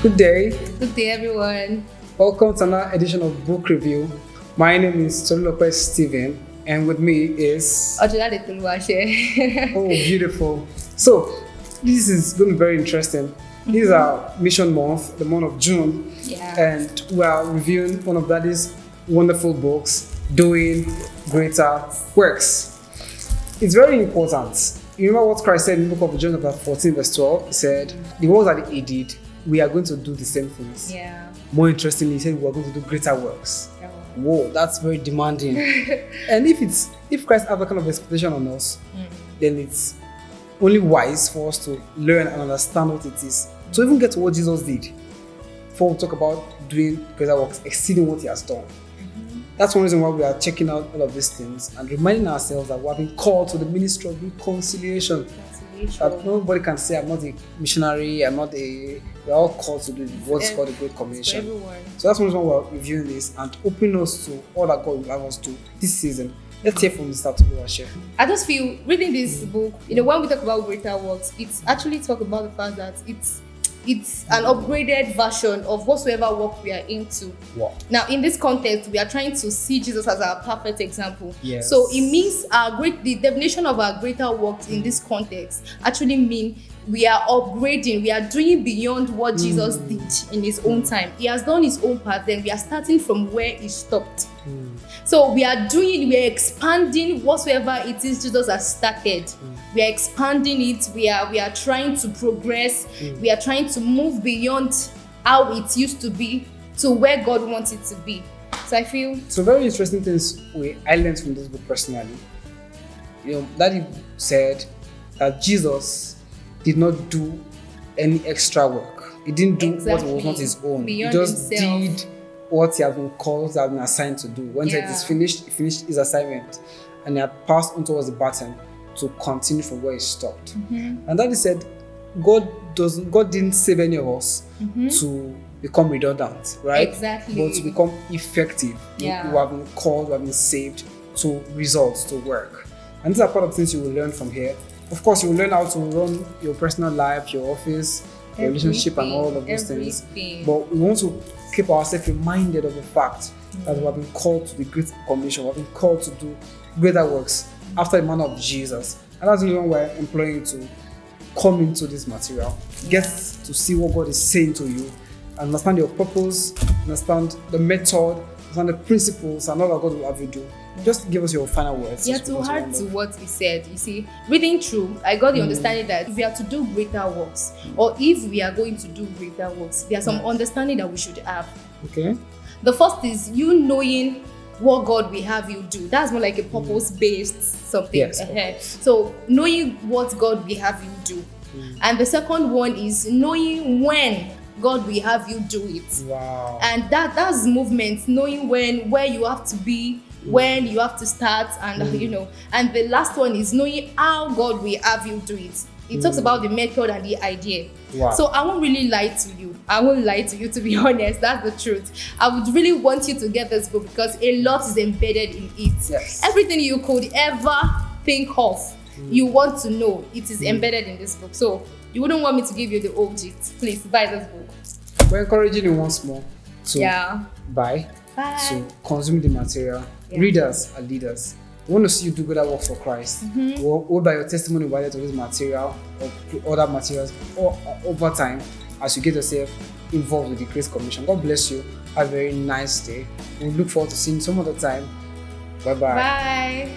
Good day. Good day, everyone. Welcome to another edition of Book Review. My name is Tolulope Stephen, and with me is Ojolade Toluwase. oh, beautiful. So, this is going to be very interesting. This is our mission month, the month of June, and we are reviewing one of Daddy's wonderful books, Doing Greater Works. It's very important. You remember what Christ said in the book of John chapter 14 verse 12? He said, the works that he did, we are going to do the same things. Yeah. More interestingly, he said we are going to do greater works. Yeah. Whoa, that's very demanding. And if Christ has that kind of expectation on us, then it's only wise for us to learn and understand what it is. To even get to what Jesus did, before we talk about doing greater works, exceeding what he has done. That's one reason why we are checking out all of these things and reminding ourselves that we have been called to the ministry of reconciliation. That nobody can say, I'm not a missionary, we're all called to do what's called the Great Commission. So that's one reason why we're reviewing this and opening us to all that God will have us do this season. Let's hear from Mr. Toluwase. I just feel reading this book, when we talk about greater works, it's actually talk about the fact that it's an upgraded version of whatsoever work we are into. Wow. Now, in this context, we are trying to see Jesus as our perfect example. Yes. So it means the definition of our greater works in this context actually mean we are upgrading, we are doing beyond what Jesus did in his own time. He has done his own part, then we are starting from where he stopped. So we are expanding whatsoever it is Jesus has started. We are expanding it, we are trying to progress, we are trying to move beyond how it used to be to where God wants it to be. So I feel... So very interesting things I learned from this book personally. Daddy said that Jesus did not do any extra work. He didn't do what was not his own. Beyond he just himself. did what he had been called, had been assigned to do. When he is finished, he finished his assignment and he had passed on towards the baton to continue from where he stopped. And Daddy said, God didn't save any of us to become redundant, right? Exactly. But to become effective. Yeah. We have been called, we have been saved to results, to work. And these are part of things you will learn from here. Of course, you will learn how to run your personal life, your office, your relationship, and all of those things. But we want to keep ourselves reminded of the fact that we have been called to the Great Commission, we have been called to do greater works after the manner of Jesus. And that's the reason we're employing you to come into this material, get to see what God is saying to you, understand your purpose, understand the method, understand the principles, and all that God will have you do. Just give us your final words. Yeah, to add to what he said, you see, reading through, I got the understanding that if we are to do greater works, or if we are going to do greater works, there's some understanding that we should have. Okay. The first is you knowing what God will have you do. That's more like a purpose-based something. Yes, So knowing what God will have you do. And the second one is knowing when God will have you do it. Wow. And that's movement, knowing where you have to be, when you have to start, and and the last one is knowing how God will have you do it. It talks about the method and the idea. Wow. So I won't really lie to you. I won't lie to you, to be honest. That's the truth. I would really want you to get this book because a lot is embedded in it. Yes. Everything you could ever think of, you want to know, it is embedded in this book. So you wouldn't want me to give you the object. Please buy this book. We're encouraging you once more to buy, to consume the material. Readers are leaders. We want to see you do good work for Christ. Or by your testimony related to this material or other materials, or over time as you get yourself involved with the Great Commission. God bless you. Have a very nice day. We look forward to seeing you some other time. Bye-bye. Bye.